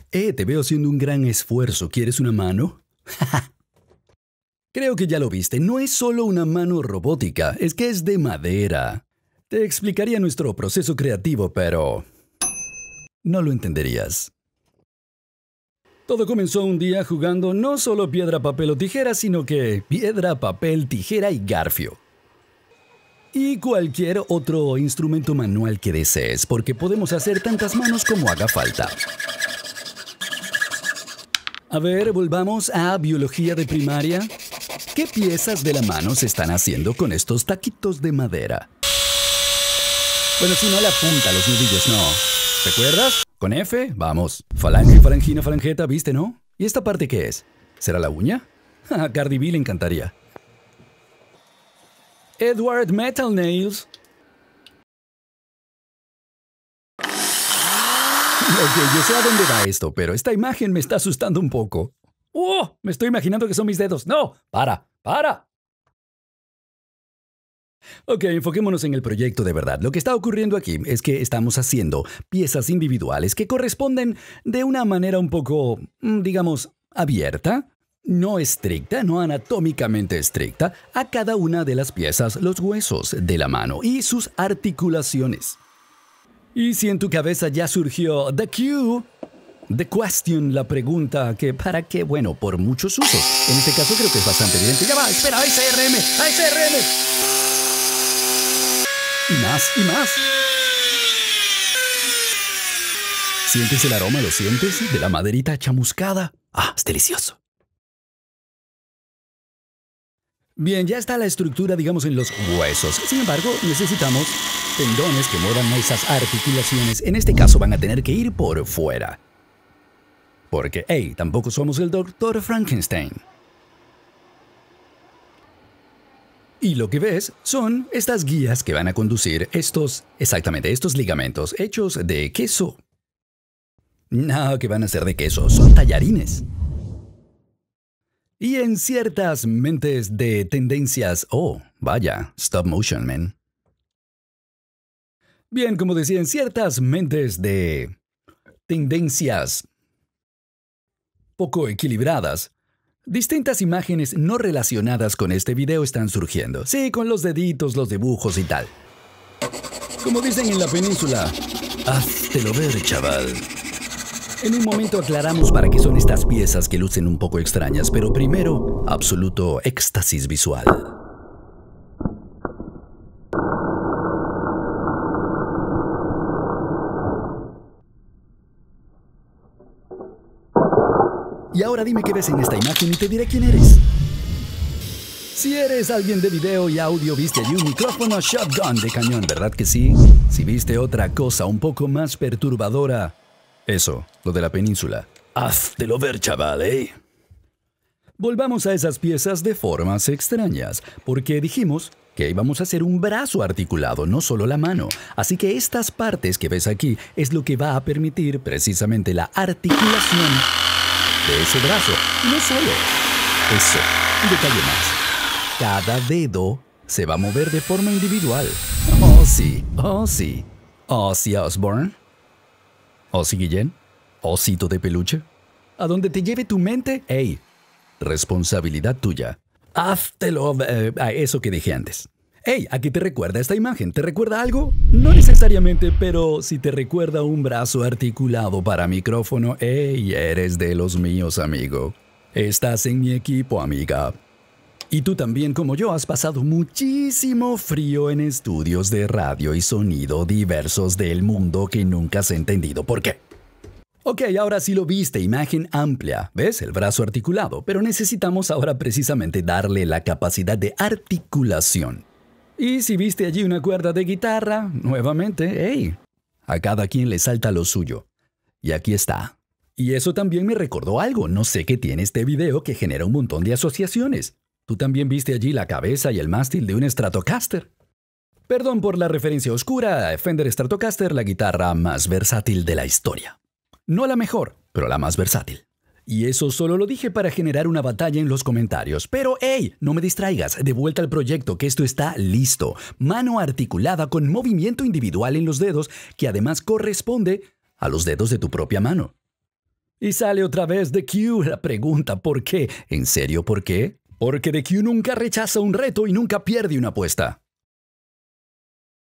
Te veo haciendo un gran esfuerzo. ¿Quieres una mano? Creo que ya lo viste. No es solo una mano robótica, es que es de madera. Te explicaría nuestro proceso creativo, pero no lo entenderías. Todo comenzó un día jugando no solo piedra, papel o tijera, sino que piedra, papel, tijera y garfio. Y cualquier otro instrumento manual que desees, porque podemos hacer tantas manos como haga falta. A ver, volvamos a biología de primaria. ¿Qué piezas de la mano se están haciendo con estos taquitos de madera? Bueno, si no la punta, los nudillos no. ¿Recuerdas? Con F, vamos. Falange, falangina, falangeta, ¿viste, no? ¿Y esta parte qué es? ¿Será la uña? A Cardi B le encantaría. Edward Metal Nails. Ok, yo sé a dónde va esto, pero esta imagen me está asustando un poco. ¡Oh! Me estoy imaginando que son mis dedos. ¡No! ¡Para! Ok, enfoquémonos en el proyecto de verdad. Lo que está ocurriendo aquí es que estamos haciendo piezas individuales que corresponden de una manera un poco, digamos, abierta, no estricta, no anatómicamente estricta, a cada una de las piezas, los huesos de la mano y sus articulaciones. Y si en tu cabeza ya surgió the question, la pregunta que ¿para qué? Bueno, por muchos usos. En este caso creo que es bastante evidente. ¡Ya va! ¡Espera! ¡ASRM! ¡ASRM! Y más. ¿Sientes el aroma? ¿Lo sientes? De la maderita chamuscada. ¡Ah, es delicioso! Bien, ya está la estructura, digamos, en los huesos. Sin embargo, necesitamos tendones que muevan esas articulaciones. En este caso van a tener que ir por fuera. Porque, hey, tampoco somos el Dr. Frankenstein. Y lo que ves son estas guías que van a conducir estos ligamentos hechos de queso. No, que van a ser de queso, son tallarines. Y en ciertas mentes de tendencias, oh, vaya, stop motion, man. Bien, como decía, en ciertas mentes de tendencias poco equilibradas, distintas imágenes no relacionadas con este video están surgiendo. Sí, con los deditos, los dibujos y tal. Como dicen en la península, háztelo ver, chaval. En un momento aclaramos para qué son estas piezas que lucen un poco extrañas, pero primero, absoluto éxtasis visual. Y ahora dime qué ves en esta imagen y te diré quién eres. Si eres alguien de video y audio, viste allí un micrófono shotgun de cañón, ¿verdad que sí? Si viste otra cosa un poco más perturbadora, eso, lo de la península. Háztelo ver, chaval, ¿eh? Volvamos a esas piezas de formas extrañas, porque dijimos que íbamos a hacer un brazo articulado, no solo la mano. Así que estas partes que ves aquí es lo que va a permitir precisamente la articulación de ese brazo. Y no solo eso, un detalle más. Cada dedo se va a mover de forma individual. Oh sí, oh sí. Ozzy Osbourne. Ozzy Guillén. Osito de peluche. A donde te lleve tu mente, hey, responsabilidad tuya. Háztelo a eso que dije antes. Hey, ¿a qué te recuerda esta imagen? ¿Te recuerda algo? No necesariamente, pero si te recuerda un brazo articulado para micrófono, hey, eres de los míos, amigo. Estás en mi equipo, amiga. Y tú también, como yo, has pasado muchísimo frío en estudios de radio y sonido diversos del mundo que nunca has entendido por qué. Ok, ahora sí lo viste, imagen amplia, ¿ves? El brazo articulado, pero necesitamos ahora precisamente darle la capacidad de articulación. Y si viste allí una cuerda de guitarra, nuevamente, hey, a cada quien le salta lo suyo. Y aquí está. Y eso también me recordó algo, no sé qué tiene este video que genera un montón de asociaciones. Tú también viste allí la cabeza y el mástil de un Stratocaster. Perdón por la referencia oscura, Fender Stratocaster, la guitarra más versátil de la historia. No la mejor, pero la más versátil. Y eso solo lo dije para generar una batalla en los comentarios. Pero, hey, no me distraigas, de vuelta al proyecto, que esto está listo. Mano articulada con movimiento individual en los dedos, que además corresponde a los dedos de tu propia mano. Y sale otra vez The Q. La pregunta ¿por qué? ¿En serio por qué? Porque The Q nunca rechaza un reto y nunca pierde una apuesta.